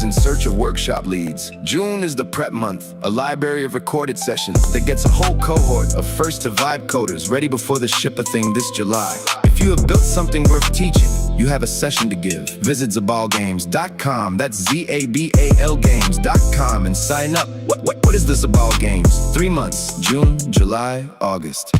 in search of workshop leads. June is the prep month, a library of recorded sessions that gets a whole cohort of first to vibe coders ready before the ship a thing this July. If you have built something worth teaching, you have a session to give. Visit ZABALGameZ.com, that's ZABAL Games.com, and sign up. What is the ZABAL Games? 3 months, June, July, August.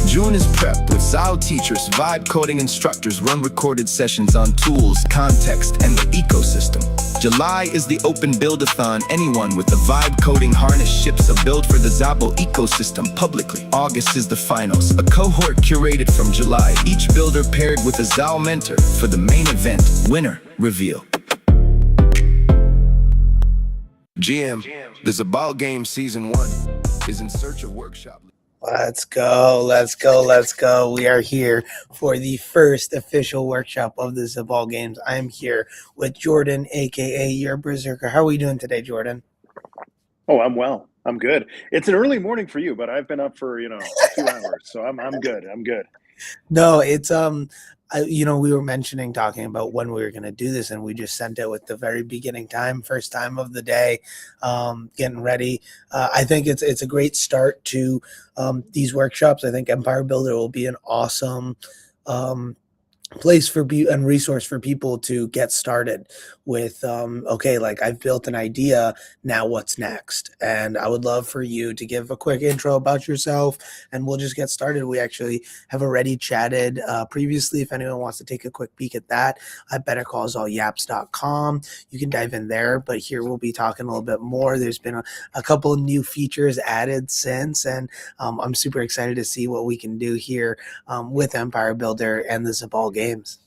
June is prep with ZAL teachers, vibe coding instructors run recorded sessions on tools, context, and the ecosystem. July is the open build-a-thon. Anyone with the vibe coding harness ships a build for the ZABAL ecosystem publicly. August is the finals, a cohort curated from July, each builder paired with a ZAL mentor for the main event, winner reveal. GM, the ZABAL Game Season 1 is in search of workshop. Let's go, let's go, let's go. We are here for the first official workshop of the ZABAL Games. I am here with Jordan, a.k.a. Yerberserker. How are we doing today, Jordan? Oh, I'm well. I'm good. It's an early morning for you, but I've been up for, 2 hours, so I'm good. I'm good. No, it's we were talking about when we were going to do this, and we just sent it with the very beginning time, first time of the day, getting ready. I think it's a great start to these workshops. I think Empire Builder will be an awesome place and resource for people to get started with I've built an idea, now what's next? And I would love for you to give a quick intro about yourself, and we'll just get started. We actually have already chatted previously. If anyone wants to take a quick peek at that, at bettercallsallyaps.com, you can dive in there, but here we'll be talking a little bit more. There's been a couple of new features added since, and I'm super excited to see what we can do here with Empire Builder and the ZABAL Games.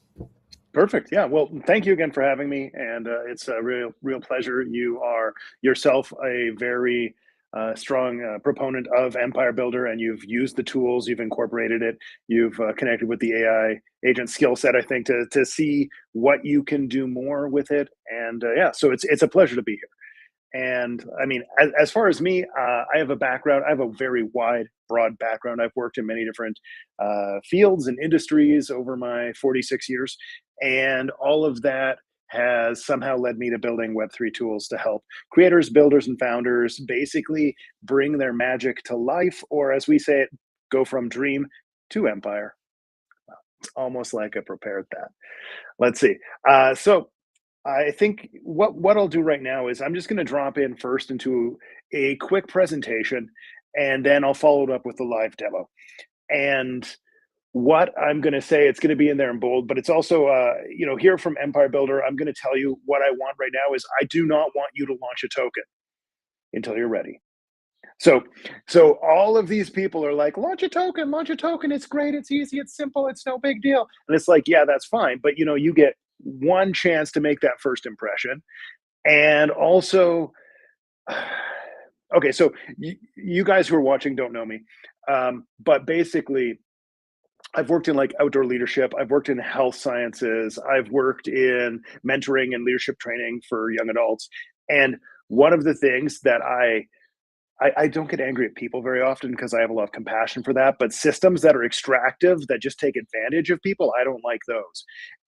Perfect. Yeah. Well, thank you again for having me, and it's a real pleasure. You are yourself a very strong proponent of Empire Builder, and you've used the tools, you've incorporated it, you've connected with the AI agent skill set, I think, to see what you can do more with it. And so it's a pleasure to be here. And I mean, as far as me, I have a background. I have a very broad background. I've worked in many different fields and industries over my 46 years. And all of that has somehow led me to building Web3 tools to help creators, builders, and founders basically bring their magic to life, or as we say it, go from dream to empire. It's almost like I prepared that. Let's see. So I think what I'll do right now is I'm just going to drop in first into a quick presentation, and then I'll follow it up with the live demo. And what I'm going to say, it's going to be in there in bold, but it's also, here from Empire Builder, I'm going to tell you what I want right now is I do not want you to launch a token until you're ready. So all of these people are like, launch a token, it's great, it's easy, it's simple, it's no big deal. And it's like, yeah, that's fine. But, you get one chance to make that first impression. And also, okay, so you guys who are watching don't know me, but basically, I've worked in outdoor leadership. I've worked in health sciences. I've worked in mentoring and leadership training for young adults. And one of the things that I don't get angry at people very often because I have a lot of compassion for that, but systems that are extractive, that just take advantage of people, I don't like those.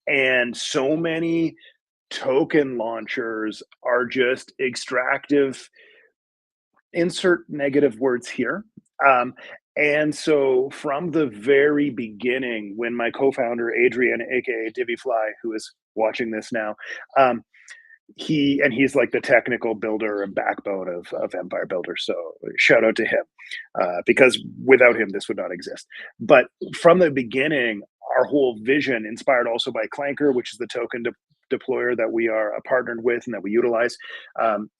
And so many token launchers are just extractive, insert negative words here. And so from the very beginning, when my co-founder, Adrian, aka Divyfly, who is watching this now, he's like the technical builder and backbone of Empire Builder. So shout out to him, because without him, this would not exist. But from the beginning, our whole vision, inspired also by Clanker, which is the token deployer that we are partnered with and that we utilize,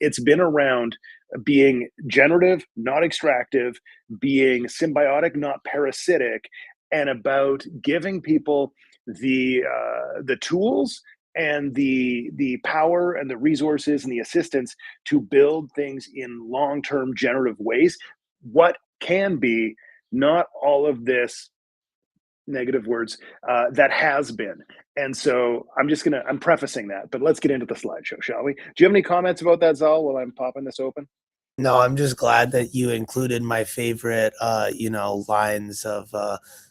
it's been around being generative, not extractive, being symbiotic, not parasitic, and about giving people the tools and the power and the resources and the assistance to build things in long-term generative ways. What can be not all of this negative words that has been. And so I'm prefacing that, but let's get into the slideshow, shall we? Do you have any comments about that, Zal, while I'm popping this open? No, I'm just glad that you included my favorite, lines of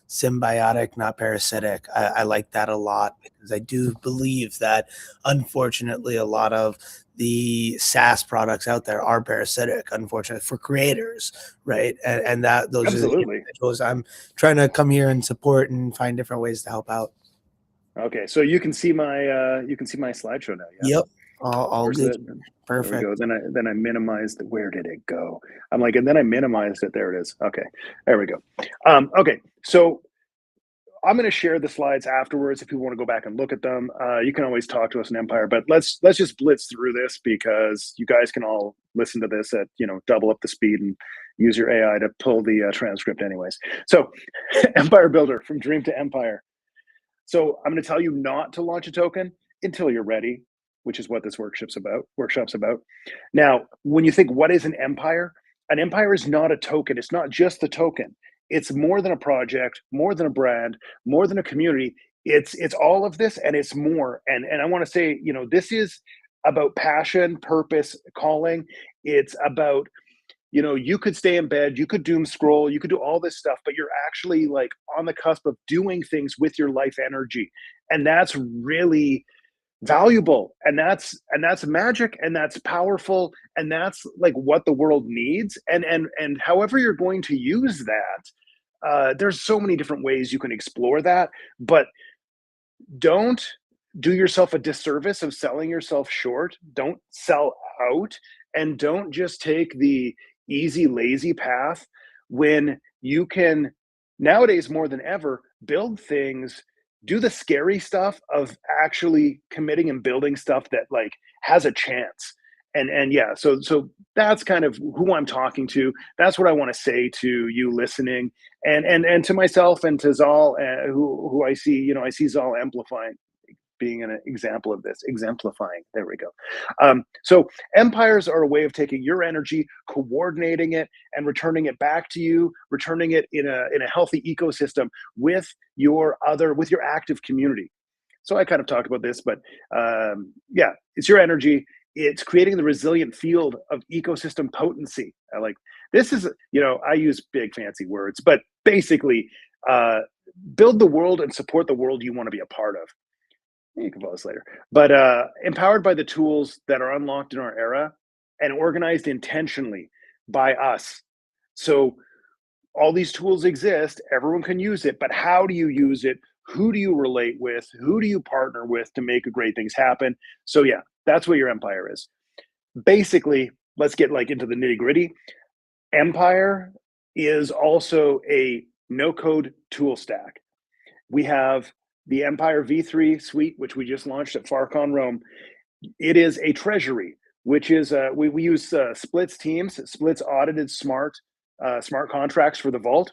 symbiotic, not parasitic. I like that a lot because I do believe that, unfortunately, a lot of the SaaS products out there are parasitic, unfortunately, for creators, right? And that those are the Absolutely. individuals I'm trying to come here and support and find different ways to help out. Okay, so you can see my slideshow now. Yeah. Yep, all Where's good, the? There we perfect. go. Then I minimized. Where did it go? I'm like, and then I minimized it. There it is. Okay, there we go. Okay, so I'm going to share the slides afterwards if you want to go back and look at them. You can always talk to us in Empire, but let's just blitz through this because you guys can all listen to this at double up the speed and use your AI to pull the transcript anyways. So, Empire Builder from Dream to Empire. So I'm going to tell you not to launch a token until you're ready, which is what this workshop's about. Now, when you think what is an empire is not a token. It's not just the token. It's more than a project, more than a brand, more than a community. It's all of this and it's more. And I want to say, this is about passion, purpose, calling. It's about you could stay in bed, you could doom scroll, you could do all this stuff, but you're actually like on the cusp of doing things with your life energy. And that's really valuable. And that's magic and that's powerful. And that's like what the world needs. And however you're going to use that, there's so many different ways you can explore that, but don't do yourself a disservice of selling yourself short. Don't sell out and don't just take the easy, lazy path when you can nowadays more than ever build things, do the scary stuff of actually committing and building stuff that like has a chance. And yeah, so that's kind of who I'm talking to. That's what I want to say to you listening, and to myself and to Zal, who I see. I see Zal amplifying, being an example of this, exemplifying. There we go. So empires are a way of taking your energy, coordinating it, and returning it back to you, returning it in a healthy ecosystem with your active community. So I kind of talked about this, but yeah, it's your energy. It's creating the resilient field of ecosystem potency. I like this is, I use big fancy words, but basically build the world and support the world you want to be a part of. You can follow us later. But empowered by the tools that are unlocked in our era and organized intentionally by us. So all these tools exist, everyone can use it, but how do you use it? Who do you relate with? Who do you partner with to make great things happen? So yeah, that's what your empire is. Basically, let's get like into the nitty-gritty. Empire is also a no-code tool stack. We have the Empire V3 suite, which we just launched at FarCon Rome. It is a treasury, which is we use Split's teams, Split's audited smart contracts for the vault.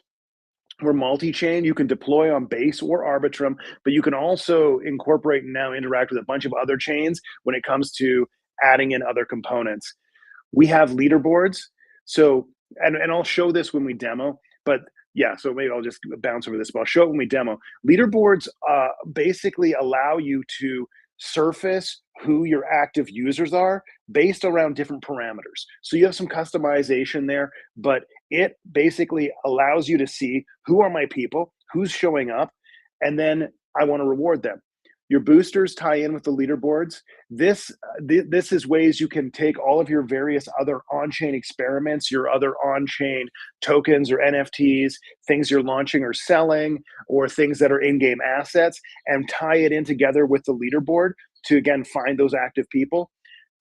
We're multi-chain. You can deploy on Base or Arbitrum, but you can also incorporate and now interact with a bunch of other chains when it comes to adding in other components. We have leaderboards. So, and I'll show this when we demo, but yeah, so maybe I'll just bounce over this, but I'll show it when we demo. Leaderboards basically allow you to surface who your active users are based around different parameters. So you have some customization there, but it basically allows you to see who are my people, who's showing up, and then I want to reward them. Your boosters tie in with the leaderboards. This is ways you can take all of your various other on-chain experiments, your other on-chain tokens or NFTs, things you're launching or selling, or things that are in-game assets, and tie it in together with the leaderboard to, again, find those active people.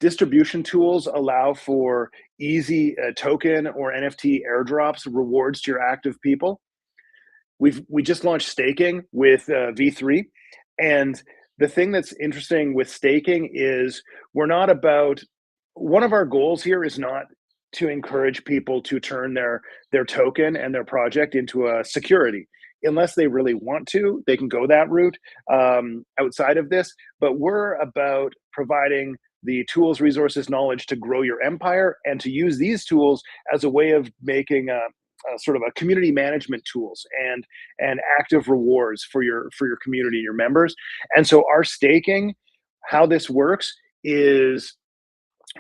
Distribution tools allow for easy token or NFT airdrops, rewards to your active people. We just launched staking with V3, and the thing that's interesting with staking is we're not about, one of our goals here is not to encourage people to turn their token and their project into a security. Unless they really want to, they can go that route outside of this. But we're about providing the tools, resources, knowledge to grow your empire and to use these tools as a way of making sort of a community management tools and active rewards for your community, your members. And so our staking, how this works is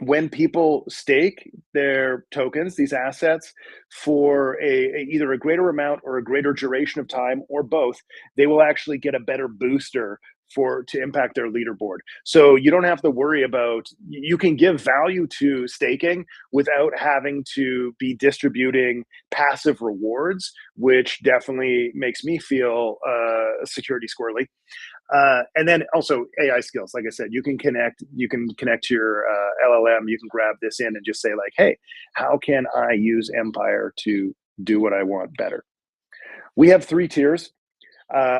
when people stake their tokens, these assets, for either a greater amount or a greater duration of time or both, they will actually get a better booster to impact their leaderboard. So you don't have to worry about, you can give value to staking without having to be distributing passive rewards, which definitely makes me feel security squirrely. And then also AI skills. Like I said, you can connect to your LLM. You can grab this in and just say like, hey, how can I use Empire to do what I want better? We have 3 tiers: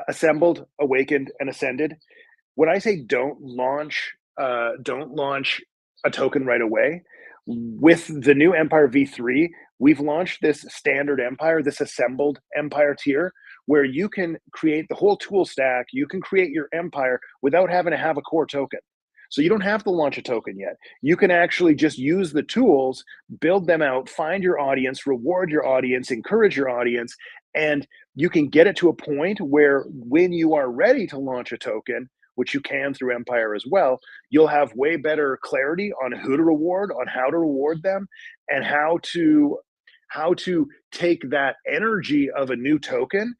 assembled, awakened, and ascended. When I say don't launch a token right away, with the new Empire V3, we've launched this standard Empire, this assembled Empire tier, where you can create the whole tool stack. You can create your Empire without having to have a core token. So you don't have to launch a token yet. You can actually just use the tools, build them out, find your audience, reward your audience, encourage your audience, and you can get it to a point where when you are ready to launch a token, which you can through Empire as well, you'll have way better clarity on who to reward, on how to reward them, and how to take that energy of a new token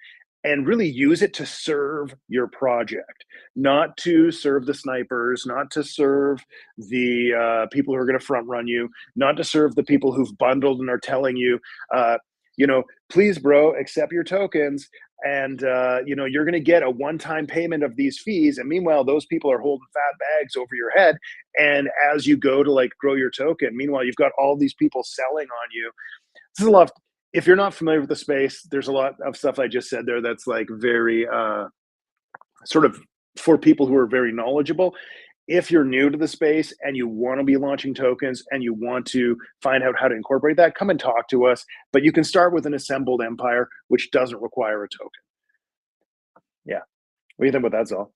and really use it to serve your project, not to serve the snipers, not to serve the people who are going to front run you, not to serve the people who've bundled and are telling you, please, bro, accept your tokens, and you're going to get a one-time payment of these fees. And meanwhile, those people are holding fat bags over your head. And as you go to like grow your token, meanwhile, you've got all these people selling on you. This is a lot. If you're not familiar with the space, there's a lot of stuff I just said there that's like very sort of for people who are very knowledgeable. If you're new to the space and you want to be launching tokens and you want to find out how to incorporate that, come and talk to us. But you can start with an assembled Empire, which doesn't require a token. Yeah. What do you think about that, Zal?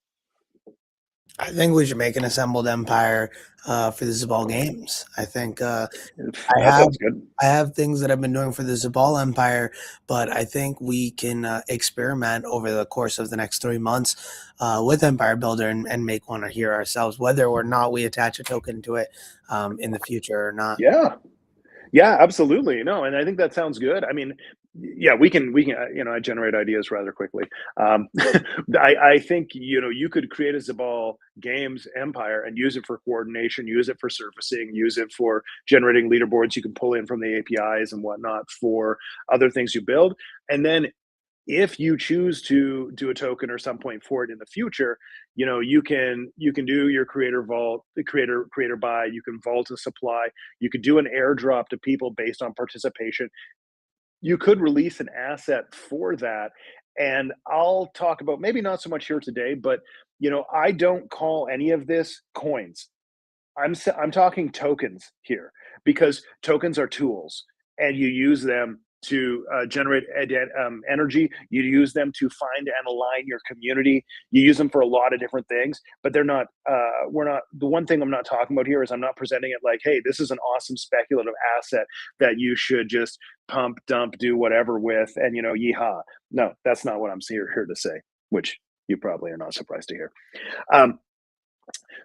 I think we should make an assembled Empire for the ZABAL games. I think I That have sounds good. I have things that I've been doing for the ZABAL Empire, but I think we can experiment over the course of the next 3 months with Empire Builder and make one here ourselves, whether or not we attach a token to it in the future or not. Yeah. Yeah, absolutely. No, and I think that sounds good. I mean, yeah, we can, I generate ideas rather quickly. I think, you could create a Zabal Games Empire and use it for coordination, use it for surfacing, use it for generating leaderboards you can pull in from the APIs and whatnot for other things you build. And then if you choose to do a token or some point for it in the future, you can do your creator vault, the creator buy, you can vault a supply, you could do an airdrop to people based on participation. You could release an asset for that. And I'll talk about, maybe not so much here today, but I don't call any of this coins. I'm talking tokens here, because tokens are tools, and you use them to generate energy. You use them to find and align your community. You use them for a lot of different things, but they're not. We're not. The one thing I'm not talking about here is I'm not presenting it like, hey, this is an awesome speculative asset that you should just pump, dump, do whatever with, and yeehaw. No, that's not what I'm here to say. Which you probably are not surprised to hear.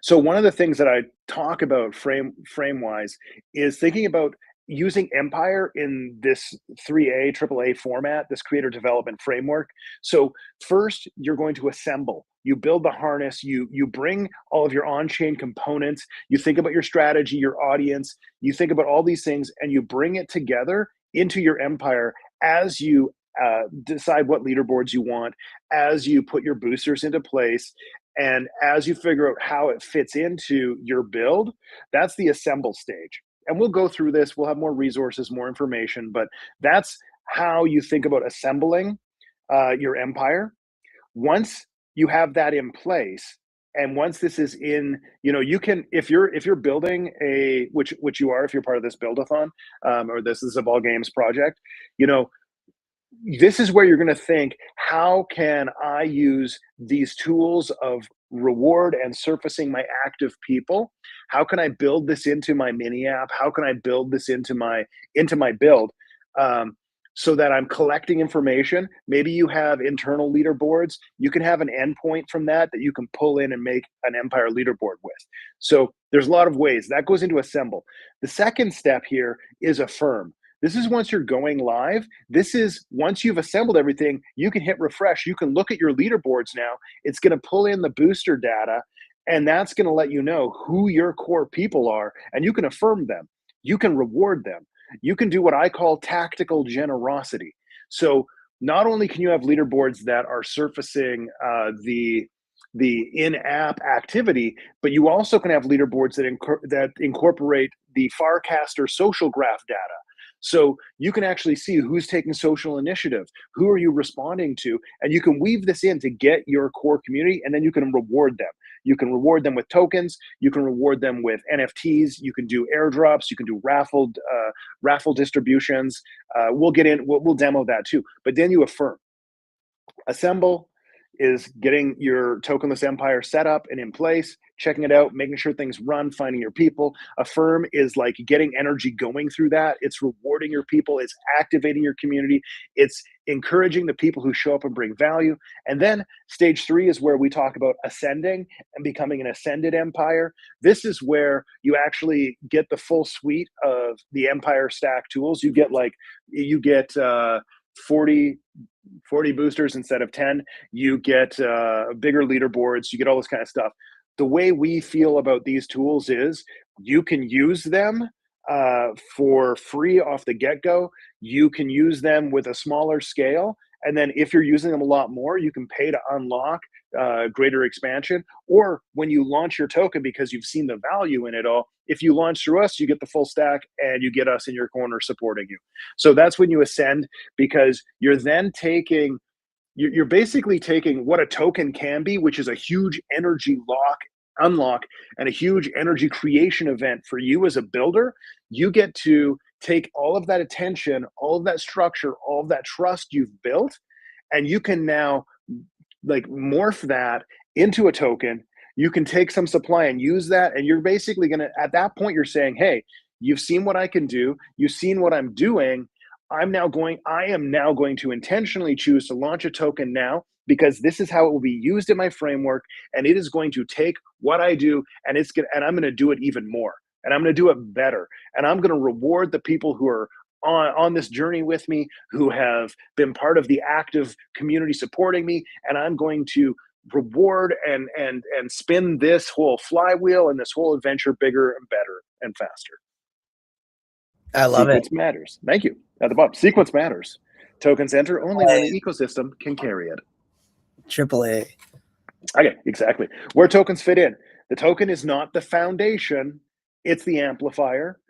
So one of the things that I talk about frame wise is thinking about using Empire in this 3A AAA format, this creator development framework. So first, you're going to assemble. You build the harness. You bring all of your on-chain components. You think about your strategy, your audience. You think about all these things, and you bring it together into your Empire as you decide what leaderboards you want, as you put your boosters into place, and as you figure out how it fits into your build. That's the assemble stage. And we'll go through this. We'll have more resources, more information, but that's how you think about assembling your Empire. Once you have that in place, and once this is in, you can, if you're building which you are, if you're part of this build-a-thon, or this is a Ball Games project, this is where you're going to think, how can I use these tools of reward and surfacing my active people? How can I build this into my mini app? How can I build this into my build? so that I'm collecting information. Maybe you have internal leaderboards. You can have an endpoint from that that you can pull in and make an Empire leaderboard with. So there's a lot of ways that goes into assemble. The second step here is affirm. This is once you're going live. This is once you've assembled everything, you can hit refresh. You can look at your leaderboards now. It's going to pull in the booster data, and that's going to let you know who your core people are, and you can affirm them. You can reward them. You can do what I call tactical generosity. So not only can you have leaderboards that are surfacing the in-app activity, but you also can have leaderboards that incorporate the Farcaster social graph data. So you can actually see who's taking social initiative, who are you responding to, and you can weave this in to get your core community, and then you can reward them. You can reward them with tokens. You can reward them with NFTs. You can do airdrops. You can do raffle distributions. We'll demo that too. But then you affirm. Assemble is getting your tokenless empire set up and in place, checking it out, making sure things run, finding your people. Affirm is like getting energy going through that. It's rewarding your people. It's activating your community. It's encouraging the people who show up and bring value. And then stage 3 is where we talk about ascending and becoming an ascended empire. This is where you actually get the full suite of the empire stack tools. You get 40 boosters instead of 10. You get bigger leaderboards. You get all this kind of stuff. The way we feel about these tools is you can use them for free off the get-go. You can use them with a smaller scale. And then if you're using them a lot more, you can pay to unlock greater expansion. Or when you launch your token, because you've seen the value in it all, if you launch through us, you get the full stack and you get us in your corner supporting you. So that's when you ascend, because you're then you're basically taking what a token can be, which is a huge energy unlock and a huge energy creation event for you as a builder. You get to take all of that attention, all of that structure, all of that trust you've built, and you can now like morph that into a token. You can take some supply and use that, and you're basically going to, at that point, you're saying, hey, you've seen what I can do. You've seen what I'm doing. I am now going to intentionally choose to launch a token now, because this is how it will be used in my framework, and it is going to take what I do, and I'm going to do it even more, and I'm going to do it better, and I'm going to reward the people who are on this journey with me, who have been part of the active community supporting me, and I'm going to reward and spin this whole flywheel and this whole adventure bigger and better and faster. I love Sequence it. matters. Thank you. At the bottom, sequence matters. Tokens enter only when the ecosystem can carry it. AAA. Okay, exactly. Where tokens fit in. The token is not the foundation, it's the amplifier.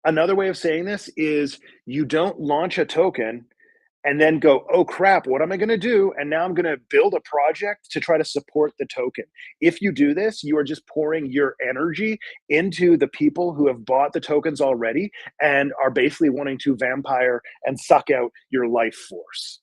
Another way of saying this is you don't launch a token and then go, oh crap, what am I going to do? And now I'm going to build a project to try to support the token. If you do this, you are just pouring your energy into the people who have bought the tokens already and are basically wanting to vampire and suck out your life force.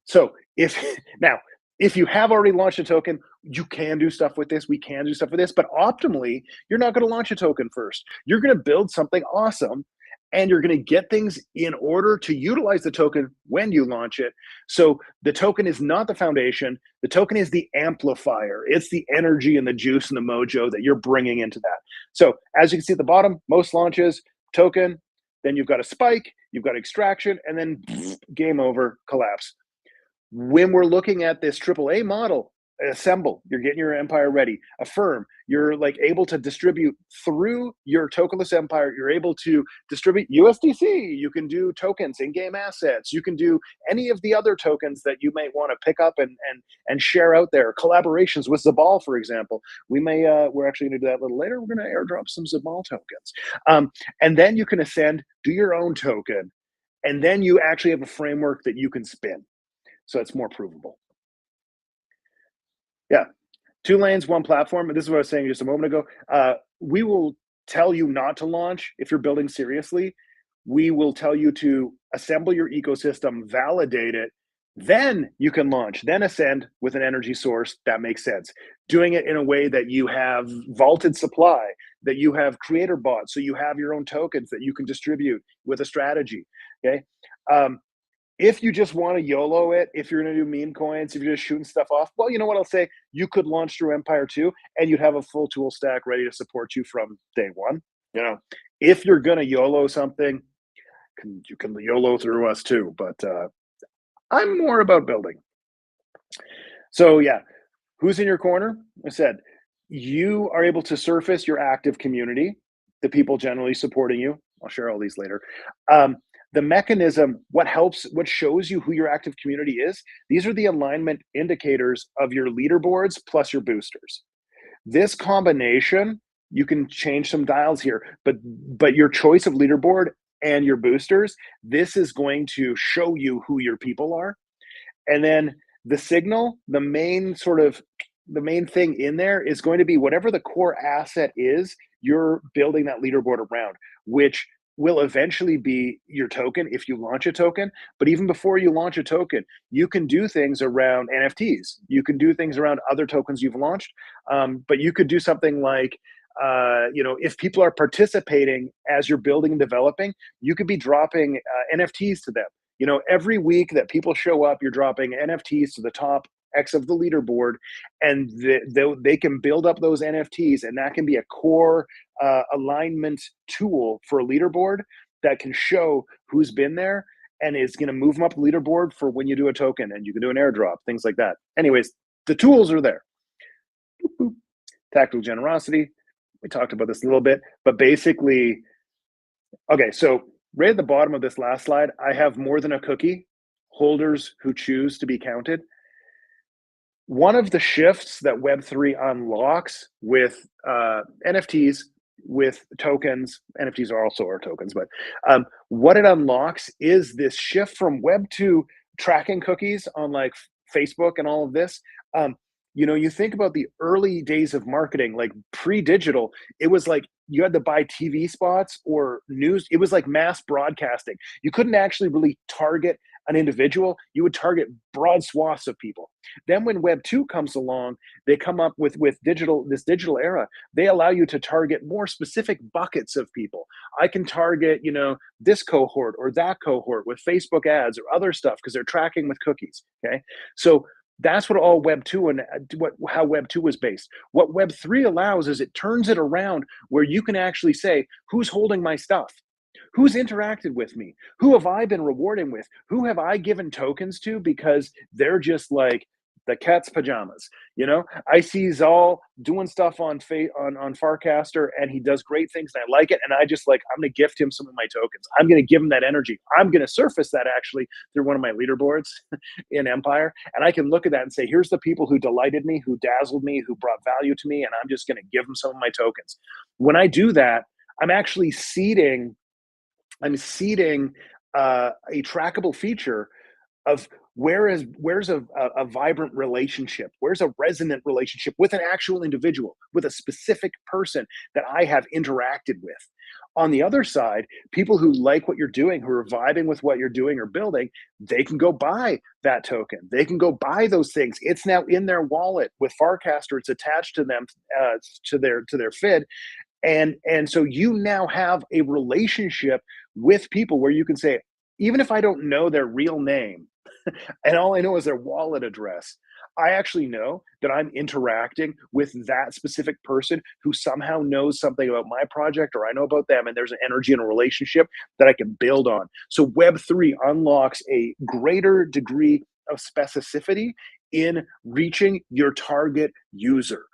So if you have already launched a token, you can do stuff with this. We can do stuff with this, but optimally, you're not going to launch a token first. You're going to build something awesome, and you're going to get things in order to utilize the token when you launch it. So the token is not the foundation. The token is the amplifier. It's the energy and the juice and the mojo that you're bringing into that. So as you can see at the bottom, most launches, token, then you've got a spike, you've got extraction, and then game over, collapse. When we're looking at this AAA model, assemble, you're getting your empire ready. Affirm, you're like able to distribute through your tokenless empire. You're able to distribute USDC. You can do tokens, in-game assets. You can do any of the other tokens that you might want to pick up and share out there. Collaborations with ZABAL, for example. We're actually going to do that a little later. We're going to airdrop some ZABAL tokens. And then you can ascend, do your own token, and then you actually have a framework that you can spin. So it's more provable. Yeah, 2 lanes, 1 platform. And this is what I was saying just a moment ago. We will tell you not to launch if you're building seriously. We will tell you to assemble your ecosystem, validate it, then you can launch, then ascend with an energy source that makes sense. Doing it in a way that you have vaulted supply, that you have creator bots, so you have your own tokens that you can distribute with a strategy. Okay. If you just want to YOLO it, if you're going to do meme coins, if you're just shooting stuff off, well, you know what I'll say? You could launch through Empire 2 and you'd have a full tool stack ready to support you from day one. You know, if you're going to YOLO something, you can YOLO through us too. But I'm more about building. So, yeah, who's in your corner? I said, you are able to surface your active community, the people generally supporting you. I'll share all these later. The mechanism, what shows you who your active community is, these are the alignment indicators of your leaderboards plus your boosters. This combination, you can change some dials here, but your choice of leaderboard and your boosters, this is going to show you who your people are. And then the signal, the main thing in there is going to be whatever the core asset is, you're building that leaderboard around, which will eventually be your token if you launch a token. But even before you launch a token, you can do things around NFTs. You can do things around other tokens you've launched. But you could do something like, if people are participating as you're building and developing, you could be dropping NFTs to them. Every week that people show up, you're dropping NFTs to the top X of the leaderboard, and they can build up those NFTs, and that can be a core alignment tool for a leaderboard that can show who's been there and is going to move them up the leaderboard for when you do a token, and you can do an airdrop, things like that. Anyways, the tools are there. Boop, boop. Tactical generosity. We talked about this a little bit, but basically, okay, so right at the bottom of this last slide, I have more than a cookie, holders who choose to be counted. One of the shifts that Web3 unlocks with NFTs, with tokens, NFTs are also our tokens, but what it unlocks is this shift from Web2 tracking cookies on like Facebook and all of this. You think about the early days of marketing, like pre-digital, it was like you had to buy TV spots or news. It was like mass broadcasting. You couldn't actually really target an individual. You would target broad swaths of people. Then when Web 2 comes along, they come up with this digital era. They allow you to target more specific buckets of people. I can target, this cohort or that cohort with Facebook ads or other stuff because they're tracking with cookies. Okay. So that's what all Web 2 and how Web 2 was based. What Web 3 allows is it turns it around where you can actually say, who's holding my stuff? Who's interacted with me? Who have I been rewarding with? Who have I given tokens to because they're just like the cat's pajamas? I see Zal doing stuff on Farcaster, and he does great things, and I like it. And I just I'm going to gift him some of my tokens. I'm going to give him that energy. I'm going to surface that actually through one of my leaderboards in Empire, and I can look at that and say, here's the people who delighted me, who dazzled me, who brought value to me, and I'm just going to give them some of my tokens. When I do that, I'm actually seeding a trackable feature of where's a vibrant relationship, where's a resonant relationship with an actual individual, with a specific person that I have interacted with. On the other side, people who like what you're doing, who are vibing with what you're doing or building, they can go buy that token. They can go buy those things. It's now in their wallet with Farcaster. It's attached to them, to their FID. And so you now have a relationship with people where you can say, even if I don't know their real name, and all I know is their wallet address, I actually know that I'm interacting with that specific person who somehow knows something about my project, or I know about them, and there's an energy and a relationship that I can build on. So Web3 unlocks a greater degree of specificity in reaching your target user.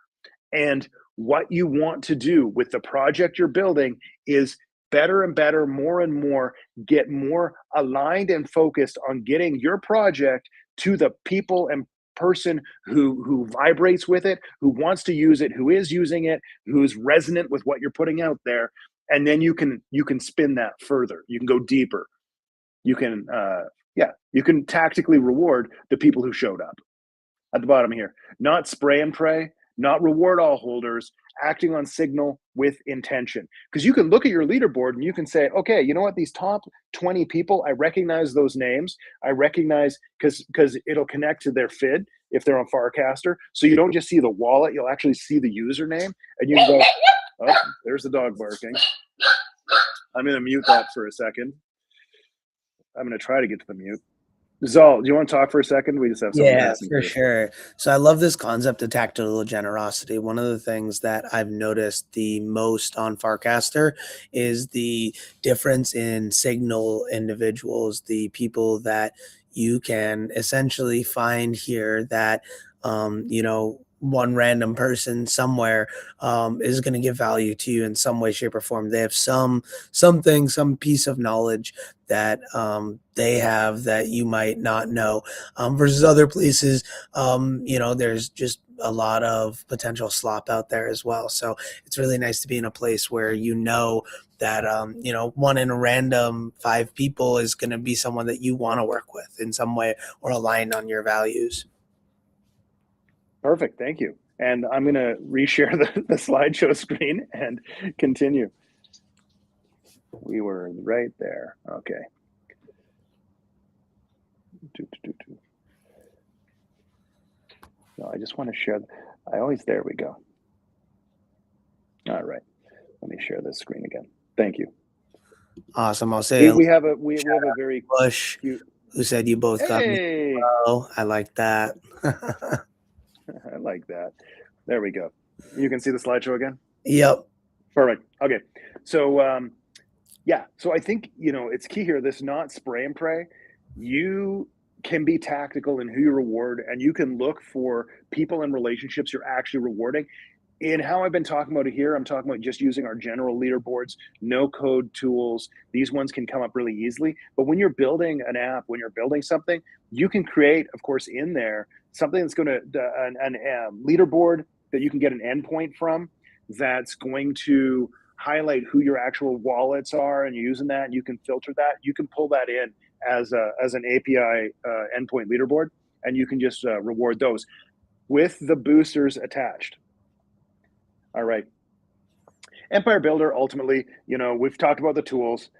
And what you want to do with the project you're building is better and better, more and more, get more aligned and focused on getting your project to the people and person who vibrates with it, who wants to use it, who is using it, who's resonant with what you're putting out there. And then you can spin that further. You can go deeper. You can tactically reward the people who showed up. At the bottom here, not spray and pray, not reward all holders, acting on signal with intention. Because you can look at your leaderboard and you can say, okay, you know what, these top 20 people, I recognize those names. I recognize because it'll connect to their FID if they're on Farcaster. So you don't just see the wallet, you'll actually see the username, and you can go, oh, there's the dog barking. I'm going to mute that for a second. I'm going to try to get to the mute. Zal, do you want to talk for a second? We just have someone Yeah, passing for through. sure. So I love this concept of tactical generosity. One of the things that I've noticed the most on Farcaster is the difference in signal individuals, the people that you can essentially find here that, one random person somewhere is going to give value to you in some way, shape, or form. They have something, some piece of knowledge that they have that you might not know, versus other places. There's just a lot of potential slop out there as well. So it's really nice to be in a place where that one in a random 5 people is going to be someone that you want to work with in some way or aligned on your values. Perfect. Thank you. And I'm going to reshare the slideshow screen and continue. We were right there. Okay. No, I just want to share. There we go. All right. Let me share this screen again. Thank you. Awesome. I'll say we have a very Bush cute. who said you both got me. Oh, I like that. I like that. There we go. You can see the slideshow again? Yep. Perfect. Okay. So, yeah. So I think, it's key here. This not spray and pray. You can be tactical in who you reward, and you can look for people and relationships you're actually rewarding. In how I've been talking about it here, I'm talking about just using our general leaderboards, no code tools. These ones can come up really easily. But when you're building an app, when you're building something, you can create, of course, in there something that's going to an leaderboard that you can get an endpoint from, that's going to highlight who your actual wallets are, and you're using that, and you can filter that. You can pull that in as an API endpoint leaderboard, and you can just reward those with the boosters attached. All right. Empire Builder, ultimately, we've talked about the tools.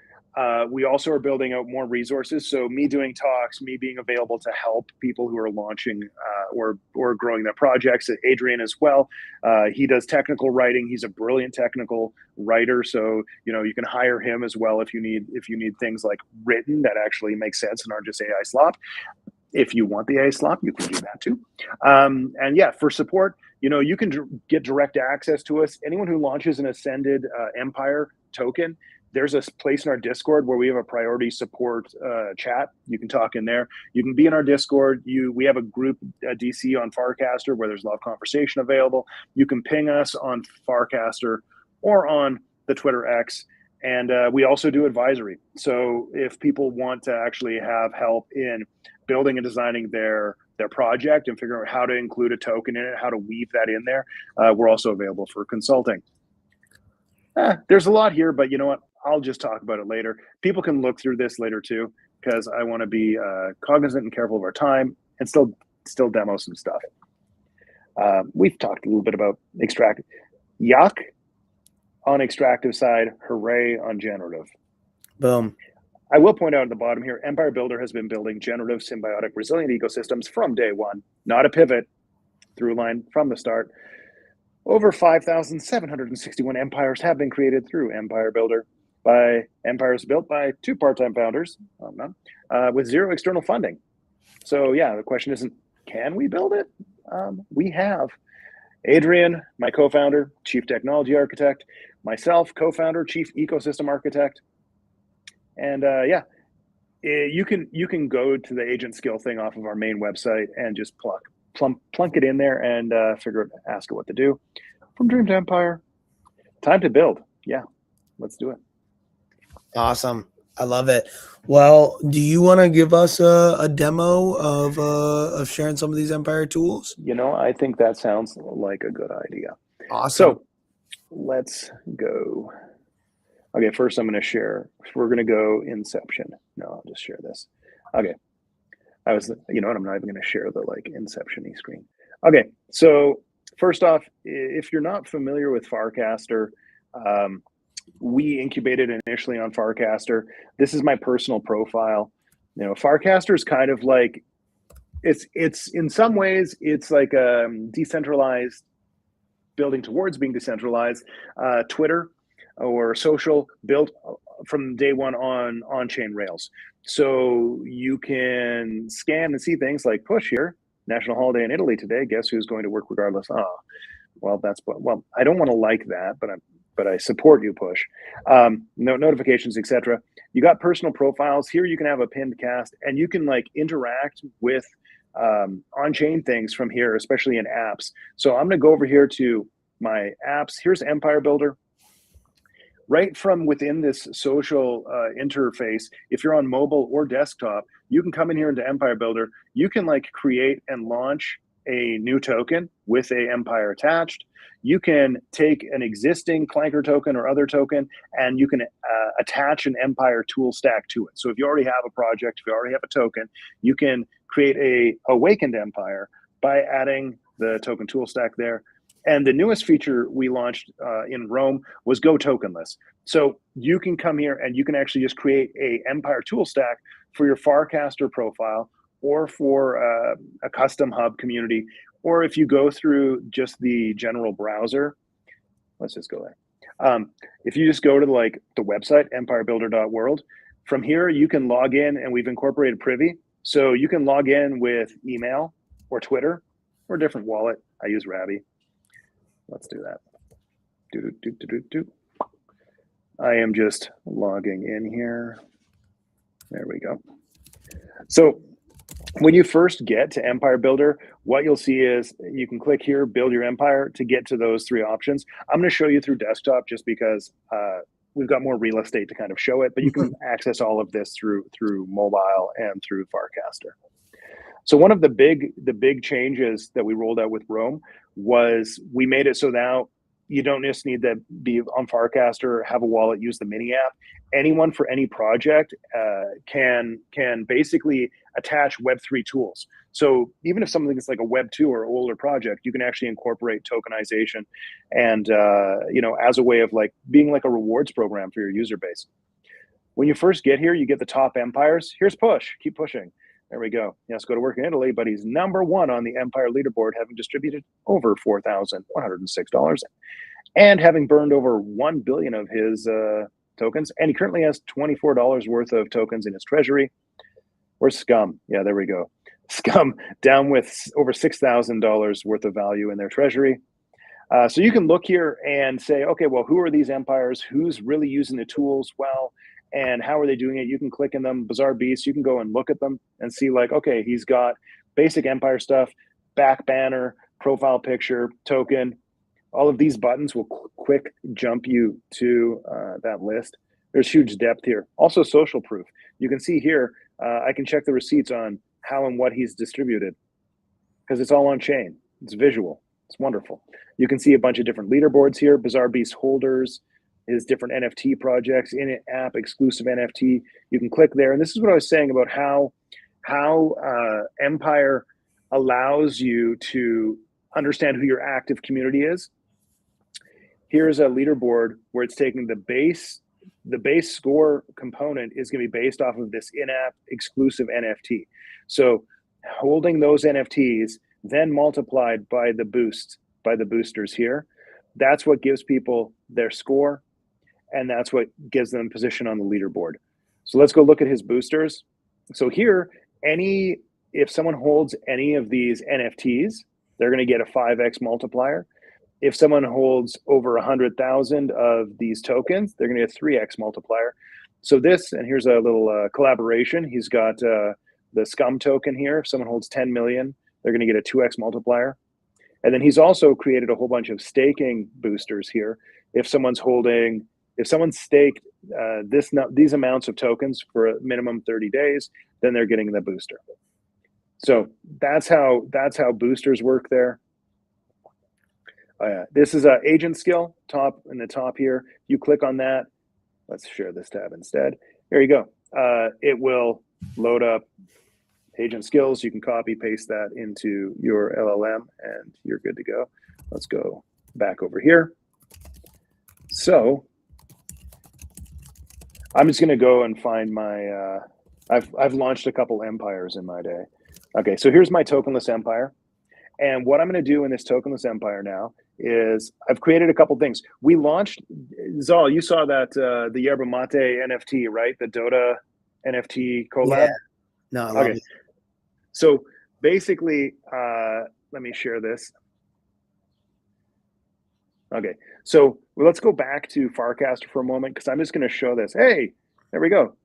We also are building out more resources. So me doing talks, me being available to help people who are launching or growing their projects. Adrian as well. He does technical writing. He's a brilliant technical writer. So, you can hire him as well if you need things like written that actually make sense and aren't just AI slop. If you want the AI slop, you can do that too. And yeah, for support, you can get direct access to us. Anyone who launches an Ascended Empire token, there's a place in our Discord where we have a priority support chat. You can talk in there. You can be in our Discord. We have a group DC on Farcaster where there's a lot of conversation available. You can ping us on Farcaster or on the Twitter X. And we also do advisory. So if people want to actually have help in building and designing their project and figuring out how to include a token in it, how to weave that in there, we're also available for consulting. There's a lot here, but you know what? I'll just talk about it later. People can look through this later too, because I want to be cognizant and careful of our time and still demo some stuff. We've talked a little bit about extract. Yuck on extractive side, hooray on generative. Boom. I will point out at the bottom here, Empire Builder has been building generative, symbiotic, resilient ecosystems from day one, not a pivot, through line from the start. Over 5,761 empires have been created through Empire Builder by empires built by 2 part-time founders, with 0 external funding. So yeah, the question isn't, can we build it? We have. Adrian, my co-founder, chief technology architect, myself, co-founder, chief ecosystem architect. And yeah, you can go to the agent skill thing off of our main website and just plunk it in there and ask it what to do. From Dream to Empire, time to build. Yeah, let's do it. Awesome. I love it. Well, do you want to give us a demo of sharing some of these Empire tools? I think that sounds like a good idea. Awesome. So let's go. Okay, first I'm going to share. We're going to go Inception. No, I'll just share this. Okay. I'm not even going to share the Inception-y screen. Okay, so first off, if you're not familiar with Farcaster, we incubated initially on Farcaster. This is my personal profile. Farcaster is kind of like, it's in some ways, it's like a decentralized, building towards being decentralized, Twitter or social built from day one on chain rails. So you can scan and see things like push here, national holiday in Italy today. Guess who's going to work regardless? Well, I don't want to like that, but I support you, push. No notifications, etc. You got personal profiles here. You can have a pinned cast, and you can like interact with on-chain things from here, especially in apps. So I'm going to go over here to my apps. Here's Empire Builder. Right from within this social interface, if you're on mobile or desktop, you can come in here into Empire Builder. You can like create and launch a new token with a Empire attached. You can take an existing Clanker token or other token, and you can attach an Empire tool stack to it. So if you already have a project, if you already have a token, you can create a awakened Empire by adding the token tool stack there. And the newest feature we launched in Rome was Go Tokenless. So you can come here and you can actually just create a Empire tool stack for your Farcaster profile, or for a custom hub community, or if you go through just the general browser. Let's just go there. If you just go to like the website, empirebuilder.world, from here you can log in, and we've incorporated Privy. So you can log in with email or Twitter or a different wallet. I use Rabby. Let's do that. I am just logging in here. There we go. So when you first get to Empire Builder, what you'll see is you can click here, build your empire, to get to those three options. I'm going to show you through desktop just because we've got more real estate to kind of show it, but you can access all of this through mobile and through Farcaster. So one of the big changes that we rolled out with Rome was we made it so now you don't just need to be on Farcaster, have a wallet, use the mini app. Anyone for any project can basically attach Web3 tools. So even if something is like a Web2 or older project, you can actually incorporate tokenization and as a way of like being like a rewards program for your user base. When you first get here, you get the top empires. Here's Push. Keep pushing. There we go. Yes, go to work in Italy, but he's #1 on the Empire leaderboard, having distributed over $4,106 and having burned over 1 billion of his tokens. And he currently has $24 worth of tokens in his treasury. Where's Scum? Yeah, there we go. Scum down with over $6,000 worth of value in their treasury. So you can look here and say, okay, well, who are these empires? Who's really using the tools well? And how are they doing it? You can click in them. Bizarre Beasts, you can go and look at them and see like, okay, he's got basic Empire stuff, back banner, profile picture, token. All of these buttons will quick jump you to that list. There's huge depth here. Also social proof. You can see here, I can check the receipts on how and what he's distributed because it's all on chain. It's visual. It's wonderful. You can see a bunch of different leaderboards here, Bizarre Beast holders, his different NFT projects, in-app exclusive NFT. You can click there. And this is what I was saying about how Empire allows you to understand who your active community is. Here's a leaderboard where it's taking the base score component is going to be based off of this in-app exclusive NFT. So holding those NFTs, then multiplied by the boosters here, that's what gives people their score. And that's what gives them position on the leaderboard. So let's go look at his boosters. So here, if someone holds any of these NFTs, they're going to get a 5x multiplier. If someone holds over 100,000 of these tokens, they're going to get a 3x multiplier. So this, and here's a little collaboration. He's got the Scum token here. If someone holds 10 million, they're going to get a 2x multiplier. And then he's also created a whole bunch of staking boosters here. If someone's staked these amounts of tokens for a minimum 30 days, then they're getting the booster. So that's how boosters work there. This is an agent skill in the top here. You click on that. Let's share this tab instead. There you go. It will load up agent skills. You can copy paste that into your LLM and you're good to go. Let's go back over here. So I'm just going to go and find my, I've launched a couple empires in my day. Okay, so here's my tokenless empire. And what I'm going to do in this tokenless empire now is I've created a couple things. We launched, Zal, you saw that the Yerba Mate NFT, right? The Dota NFT collab. Yeah. No, I love Okay. it. So basically, let me share this. Okay, so let's go back to Farcaster for a moment because I'm just going to show this. Hey, there we go.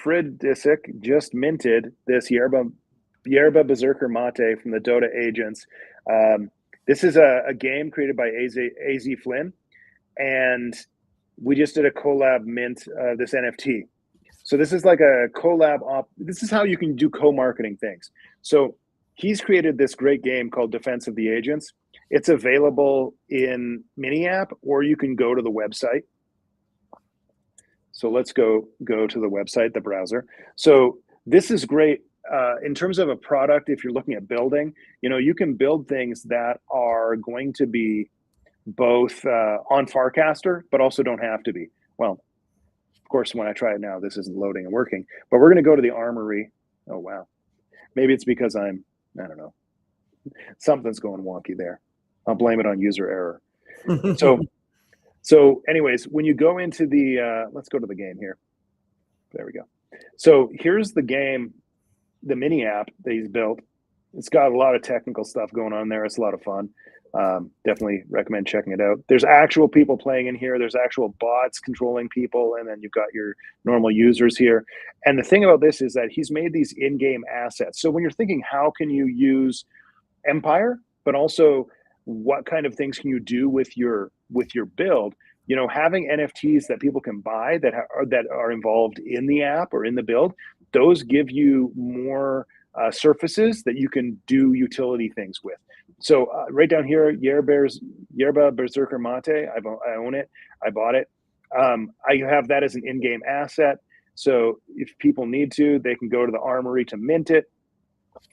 Frid Disick just minted this Yerba Berserker Mate from the Dota agents. This is a game created by AZ Flynn, and we just did a collab mint of this NFT. So this is like a collab this is how you can do co-marketing things. So he's created this great game called Defense of the Agents. It's available in mini app, or you can go to the website. So let's go to the website, the browser. So this is great in terms of a product. If you're looking at building, you can build things that are going to be both on Farcaster, but also don't have to be. Well, of course, when I try it now, this isn't loading and working, but we're going to go to the Armory. Oh, wow. Maybe it's because I don't know. Something's going wonky there. I'll blame it on user error. So anyways, when you go into the, let's go to the game here. There we go. So here's the game, the mini app that he's built. It's got a lot of technical stuff going on there. It's a lot of fun. Definitely recommend checking it out. There's actual people playing in here. There's actual bots controlling people, and then you've got your normal users here. And the thing about this is that he's made these in-game assets. So when you're thinking, how can you use Empire, but also what kind of things can you do with your build? Having NFTs that people can buy that are involved in the app or in the build, those give you more surfaces that you can do utility things with. So right down here, Yerba Berserker Mate, I own it. I bought it. I have that as an in-game asset. So if people need to, they can go to the Armory to mint it.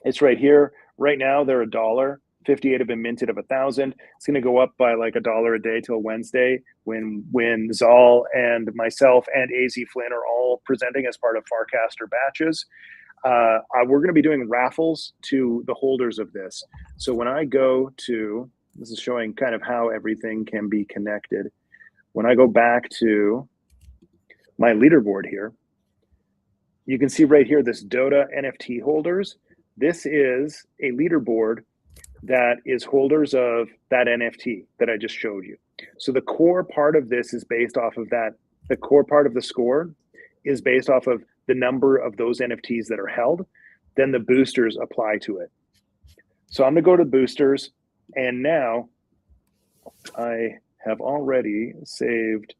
It's right here. Right now, they're $1. 58 have been minted of 1,000. It's going to go up by like $1 a day till Wednesday when Zal and myself and AZ Flynn are all presenting as part of Farcaster batches. We're going to be doing raffles to the holders of this. So when I go to, this is showing kind of how everything can be connected. When I go back to my leaderboard here, you can see right here, this Dota NFT holders. This is a leaderboard that is holders of that NFT that I just showed you. So the core part of this is based off of that. The core part of the score is based off of the number of those NFTs that are held. Then the boosters apply to it. So I'm going to go to boosters, and now I have already saved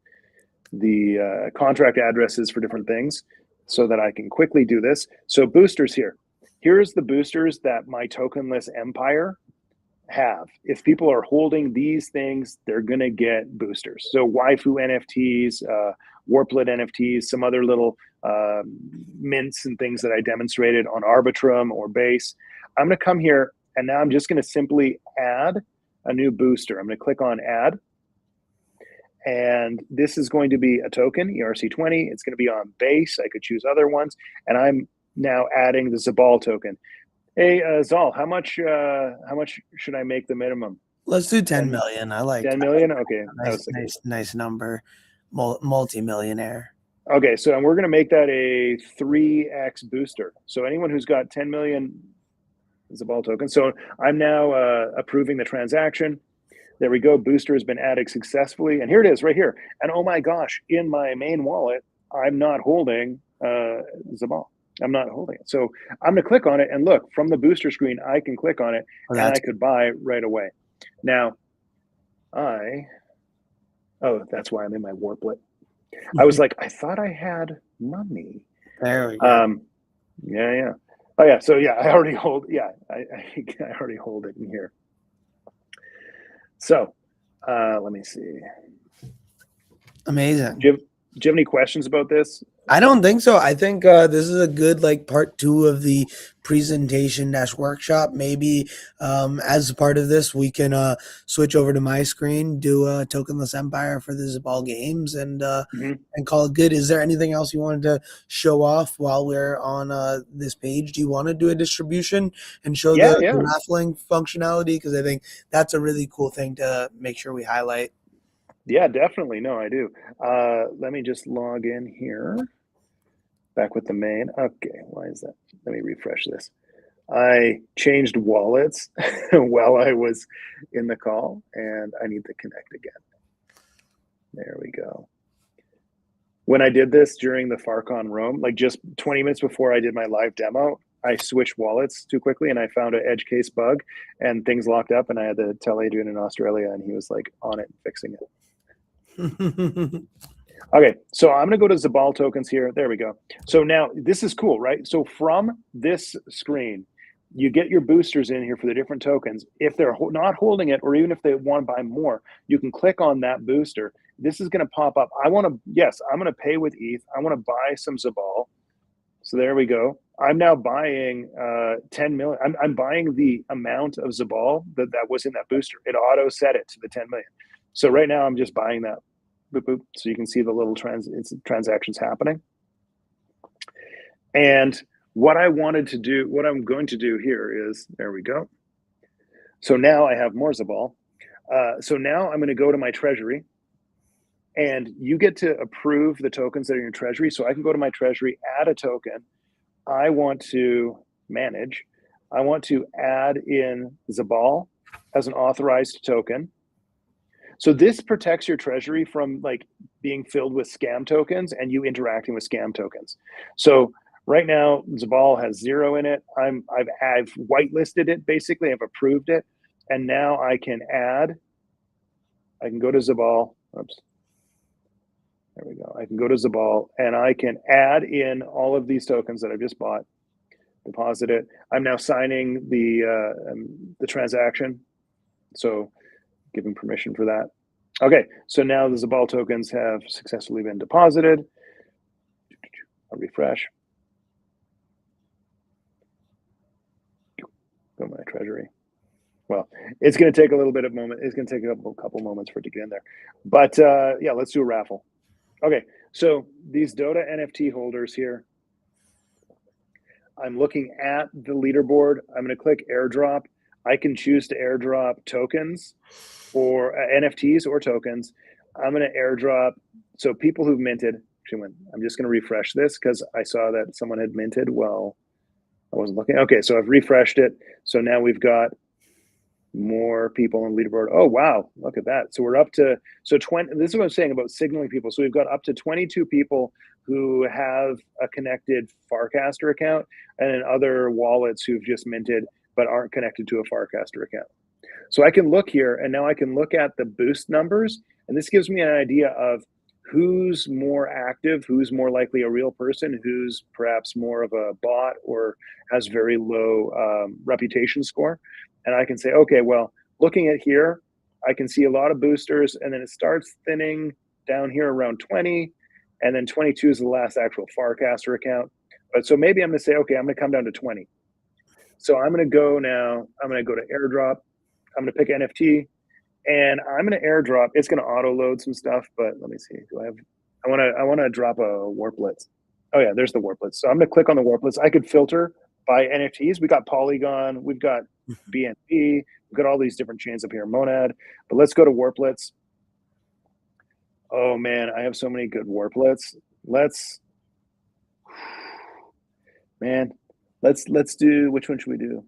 the contract addresses for different things so that I can quickly do this. So boosters here. Here's the boosters that my tokenless Empire have. If people are holding these things, they're going to get boosters. So waifu NFTs, warplet NFTs, some other little mints and things that I demonstrated on Arbitrum or Base. I'm going to come here, and now I'm just going to simply add a new booster. I'm going to click on add. And this is going to be a token, ERC20. It's going to be on Base. I could choose other ones. And I'm now adding the Zabal token. Hey, Zal, how much should I make the minimum? Let's do 10 million. I like 10 million. Okay, nice number. Multi-millionaire. Okay, so and we're going to make that a 3x booster. So anyone who's got 10 million Zabal token. So I'm now approving the transaction. There we go. Booster has been added successfully, and here it is, right here. And oh my gosh, in my main wallet, I'm not holding Zabal. I'm not holding it. So I'm going to click on it, and look, from the booster screen, I can click on it, and I could buy right away. Now, that's why I'm in my warplet. I was like, I thought I had money. There we go. Yeah. Oh yeah. So yeah, I already hold. Yeah, I already hold it in here. So let me see. Amazing. you have any questions about this? I don't think so. I think this is a good like part 2 of the presentation dash workshop. Maybe as part of this, we can switch over to my screen, do a tokenless empire for the ZABAL games, Mhm. and call it good. Is there anything else you wanted to show off while we're on this page? Do you want to do a distribution and show Yeah, the yeah. raffling functionality? Because I think that's a really cool thing to make sure we highlight. Yeah, definitely. No, I do. Let me just log in here. Back with the main. Okay, why is that? Let me refresh this. I changed wallets while I was in the call, and I need to connect again. There we go. When I did this during the FarCon Rome, like just 20 minutes before I did my live demo, I switched wallets too quickly and I found an edge case bug and things locked up, and I had to tell Adrian in Australia, and he was like on it, fixing it. Okay, so I'm going to go to ZABAL tokens here. There we go. So now this is cool, right? So from this screen, you get your boosters in here for the different tokens. If they're not holding it, or even if they want to buy more, you can click on that booster. This is going to pop up. I want to, yes, I'm going to pay with ETH. I want to buy some ZABAL. So there we go. I'm now buying 10 million. I'm buying the amount of ZABAL that was in that booster. It auto set it to the 10 million. So right now I'm just buying that. Boop, boop. So you can see the little transactions happening. And what I wanted to do, what I'm going to do here is, there we go. So now I have more ZABAL. So now I'm going to go to my treasury, and you get to approve the tokens that are in your treasury. So I can go to my treasury, add a token. I want to manage. I want to add in ZABAL as an authorized token. So this protects your treasury from like being filled with scam tokens and you interacting with scam tokens. So right now, ZABAL has 0 in it. I've whitelisted it, basically. I've approved it. And now I can add, I can go to ZABAL. Oops. There we go. I can go to ZABAL and I can add in all of these tokens that I've just bought, deposit it. I'm now signing the transaction. So giving permission for that. Okay, so now the ZABAL tokens have successfully been deposited. I'll refresh. Go to my treasury. Well, it's going to take a little bit of moment. It's going to take a couple moments for it to get in there. But yeah, let's do a raffle. Okay, so these Dota NFT holders here, I'm looking at the leaderboard. I'm going to click airdrop. I can choose to airdrop tokens or NFTs or tokens. I'm going to airdrop. So people who've minted, actually, I'm just going to refresh this because I saw that someone had minted. Well, I wasn't looking. Okay, so I've refreshed it. So now we've got more people on leaderboard. Oh, wow, look at that. So we're up to, so 20, this is what I'm saying about signaling people. So we've got up to 22 people who have a connected Farcaster account, and then other wallets who've just minted but aren't connected to a Farcaster account. So I can look here, and now I can look at the boost numbers, and this gives me an idea of who's more active, who's more likely a real person, who's perhaps more of a bot or has very low reputation score. And I can say, okay, well, looking at here, I can see a lot of boosters, and then it starts thinning down here around 20, and then 22 is the last actual Farcaster account. But so maybe I'm going to say, okay, I'm going to come down to 20. So I'm going to go now, I'm going to go to airdrop. I'm going to pick NFT, and I'm going to airdrop. It's going to auto load some stuff, but let me see. Do I have, I want to drop a Warplets. Oh yeah, there's the Warplets. So I'm going to click on the Warplets. I could filter by NFTs. We got Polygon, we've got BNB, we've got all these different chains up here, Monad, but let's go to Warplets. Oh man, I have so many good Warplets. Let's do, which one should we do?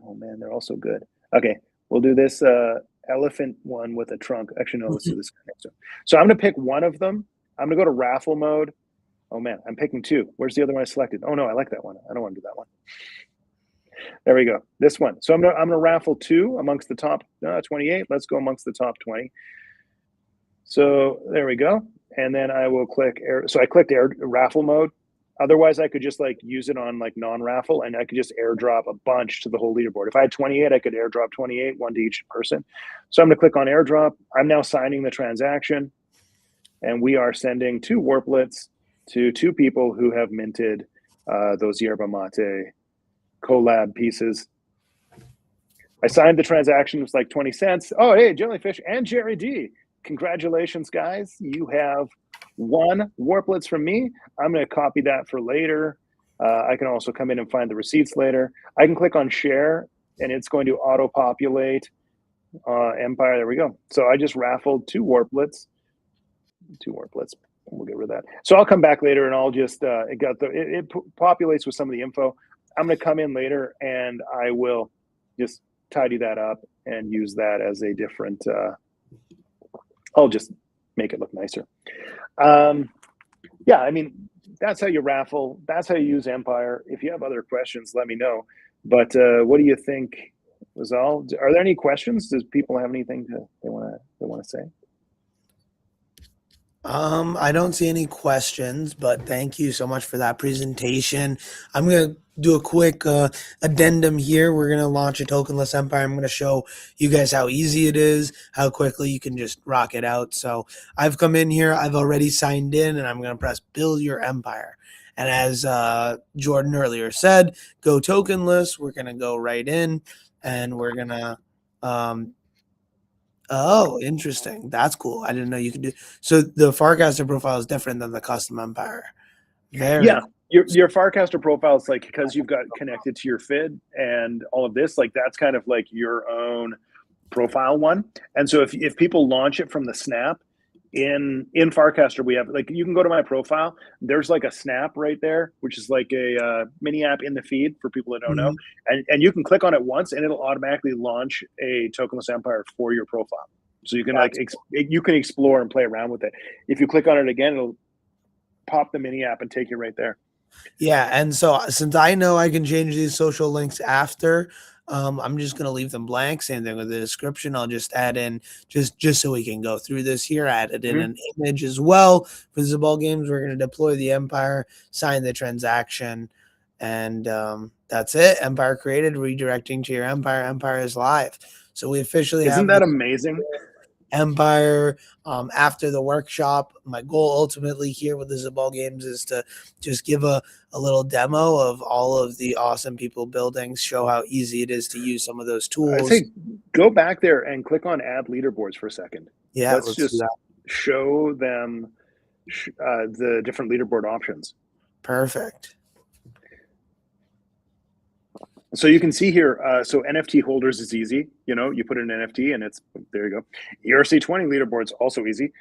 Oh man, they're all so good. Okay, we'll do this elephant one with a trunk. Actually, no, let's do this next one. So I'm going to pick one of them. I'm going to go to raffle mode. Oh man, I'm picking 2. Where's the other one I selected? Oh no, I like that one. I don't want to do that one. There we go. This one. So I'm gonna raffle 2 amongst the top 28. Let's go amongst the top 20. So there we go. And then I will click air. So I clicked raffle mode. Otherwise, I could just like use it on like non-raffle, and I could just airdrop a bunch to the whole leaderboard. If I had 28, I could airdrop 28, one to each person. So I'm going to click on airdrop. I'm now signing the transaction. and we are sending 2 warplets to 2 people who have minted those yerba mate collab pieces. I signed the transaction. It was like 20 cents. Oh, hey, Jellyfish and Jerry D. Congratulations, guys. You have 1 warplets from me. I'm going to copy that for later. I can also come in and find the receipts later. I can click on share, and it's going to auto-populate Empire. There we go. So I just raffled 2 warplets. 2 warplets. We'll get rid of that. So I'll come back later, and I'll just it populates with some of the info. I'm going to come in later, and I will just tidy that up and use that as a different. I'll just make it look nicer. Yeah, I mean, that's how you raffle. That's how you use Empire. If you have other questions, let me know. But what do you think, Zal? Are there any questions? Does people have anything they want to say? I don't see any questions, but thank you so much for that presentation. I'm going to do a quick addendum here. We're going to launch a tokenless empire. I'm going to show you guys how easy it is, how quickly you can just rock it out. So I've come in here, I've already signed in, and I'm going to press build your empire. And as Jordan earlier said, go tokenless. We're going to go right in, and we're going to oh, interesting. That's cool. I didn't know you could do. So the Farcaster profile is different than the custom empire. Very Yeah, cool. your Farcaster profile is like, because you've got connected to your FID and all of this, like that's kind of like your own profile one. And so if people launch it from the snap in Farcaster, we have like, you can go to my profile. There's like a snap right there, which is like a mini app in the feed for people that don't know. And you can click on it once and it'll automatically launch a tokenless empire for your profile. So you can you can explore and play around with it. If you click on it again, it'll pop the mini app and take you right there. Yeah, and so since I know I can change these social links after, I'm just going to leave them blank. Same thing with the description. I'll just add in just so we can go through this here. I added in an image as well for ZABAL Games. We're going to deploy the empire, sign the transaction, and that's it. Empire created, redirecting to your empire. Empire is live. So we officially Isn't that amazing? Empire after the workshop. My goal ultimately here with the ZABAL Games is to just give a little demo of all of the awesome people buildings, show how easy it is to use some of those tools. I say go back there and click on add leaderboards for a second. Yeah, let's just show them the different leaderboard options. Perfect. So you can see here, so NFT holders is easy. You know, you put in an NFT and it's, there you go. ERC20 leaderboard's also easy.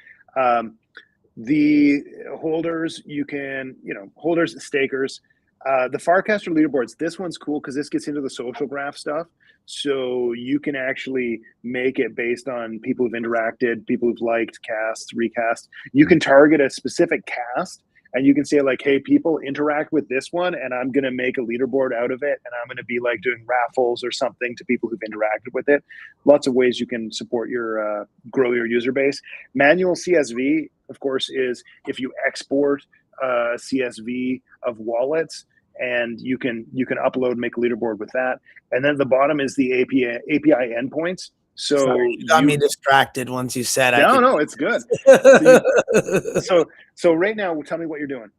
The holders, you can, holders, stakers. The Farcaster leaderboards, this one's cool because this gets into the social graph stuff. So you can actually make it based on people who've interacted, people who've liked, cast, recast. You can target a specific cast. And you can say like, hey, people interact with this one and I'm going to make a leaderboard out of it. And I'm going to be like doing raffles or something to people who've interacted with it. Lots of ways you can support your, grow your user base. Manual CSV, of course, is if you export CSV of wallets and you can upload, make a leaderboard with that. And then the bottom is the API endpoints. So sorry, you got me distracted once you said no, it's good. So right now, tell me what you're doing.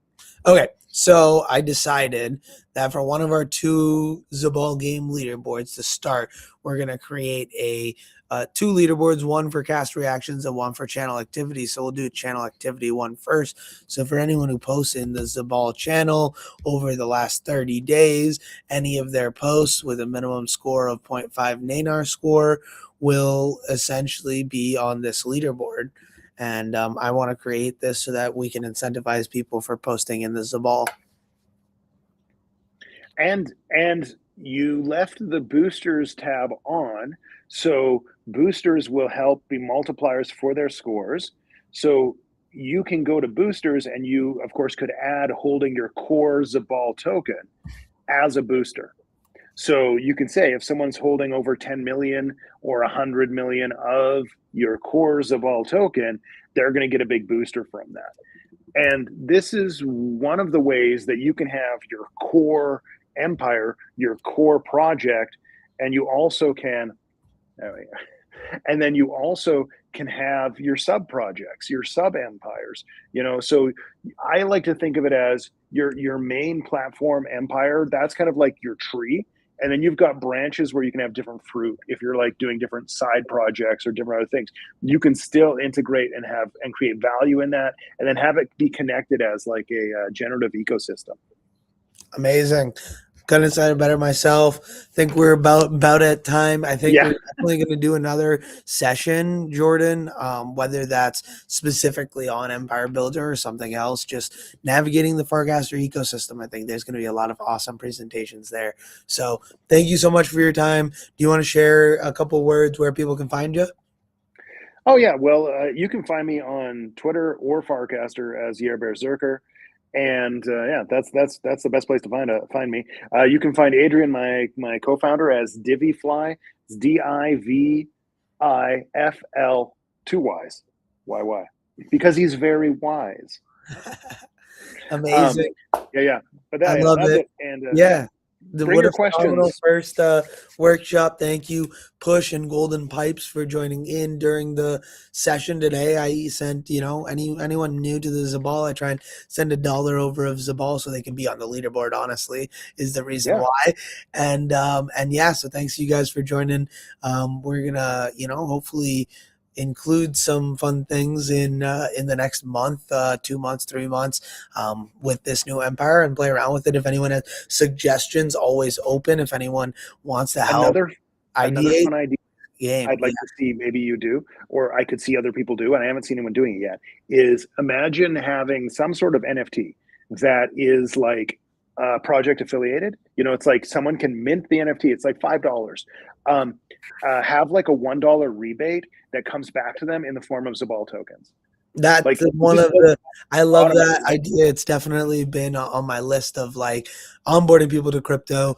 Okay, so I decided that for one of our 2 ZABAL game leaderboards to start, we're going to create a 2 leaderboards, one for cast reactions and one for channel activity. So we'll do channel activity one first. So for anyone who posts in the ZABAL channel over the last 30 days, any of their posts with a minimum score of 0.5 Nanar score will essentially be on this leaderboard. And I want to create this so that we can incentivize people for posting in the ZABAL. And you left the boosters tab on. So boosters will help be multipliers for their scores. So you can go to boosters and you, of course, could add holding your core ZABAL token as a booster. So you can say if someone's holding over 10 million or 100 million of your core ZABAL token, they're going to get a big booster from that. And this is one of the ways that you can have your core empire, your core project, and you also can, And then you also can have your sub projects, your sub empires, you know. So I like to think of it as your main platform empire. That's kind of like your tree, and then you've got branches where you can have different fruit. If you're like doing different side projects or different other things, you can still integrate and have and create value in that, and then have it be connected as like a generative ecosystem. Amazing. Couldn't have said it better myself. Think we're about at time. I think Yeah. we're definitely going to do another session, Jordan. Whether that's specifically on Empire Builder or something else, just navigating the Farcaster ecosystem. I think there's going to be a lot of awesome presentations there. So thank you so much for your time. Do you want to share a couple words where people can find you? Oh yeah, well, you can find me on Twitter or Farcaster as Yerberserker, and yeah, that's the best place to find me. You can find Adrian, my co-founder, as Divifly. It's Divifl, 2 Ys, YY, because he's very wise. Amazing. Yeah. But I love that's it. it. And Yeah. bring What your a phenomenal questions. first workshop. Thank you, Push and Golden Pipes, for joining in during the session today. I sent, anyone new to the Zabal, I try and send $1 over of Zabal so they can be on the leaderboard, honestly, is the reason Yeah. why. And yeah, so thanks you guys for joining. We're gonna, hopefully include some fun things in the next month, 2 months, 3 months, with this new empire, and play around with it. If anyone has suggestions, always open. If anyone wants to help Another ideate fun idea game, I'd like to see, maybe you do, or I could see other people do, and I haven't seen anyone doing it yet, is imagine having some sort of NFT that is like project affiliated. You know, it's like someone can mint the NFT. It's like $5. Have like a $1 rebate that comes back to them in the form of Zabal tokens. That's Like, one just of the. I love that automate it. idea. It's definitely been on my list of like onboarding people to crypto.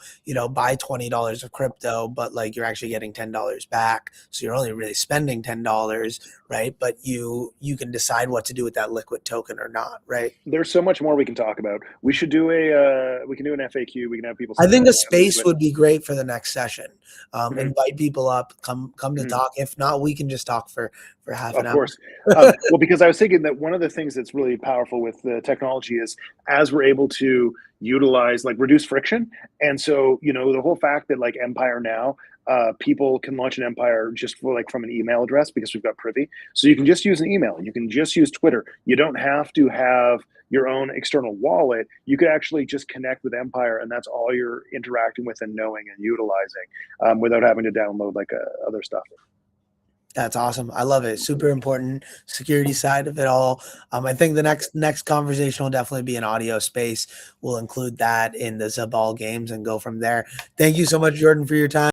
Buy $20 of crypto, but like you're actually getting $10 back, so you're only really spending $10, right? But you can decide what to do with that liquid token or not, right? There's so much more we can talk about. We should do we can do an FAQ. We can have people I sign think up. a space would be great for the next session. Mhm. Invite people up, come to Mhm. talk. If not, we can just talk for half an Of hour. course. Well, because I was thinking that one of the things that's really powerful with the technology is, as we're able to utilize, like, reduce friction. And so, the whole fact that like Empire now, people can launch an Empire just for, like, from an email address, because we've got Privy. So you can just use an email. You can just use Twitter. You don't have to have your own external wallet. You could actually just connect with Empire, and that's all you're interacting with and knowing and utilizing, without having to download like other stuff. That's awesome. I love it. Super important security side of it all. I think the next conversation will definitely be an audio space. We'll include that in the ZABAL games and go from there. Thank you so much, Jordan, for your time.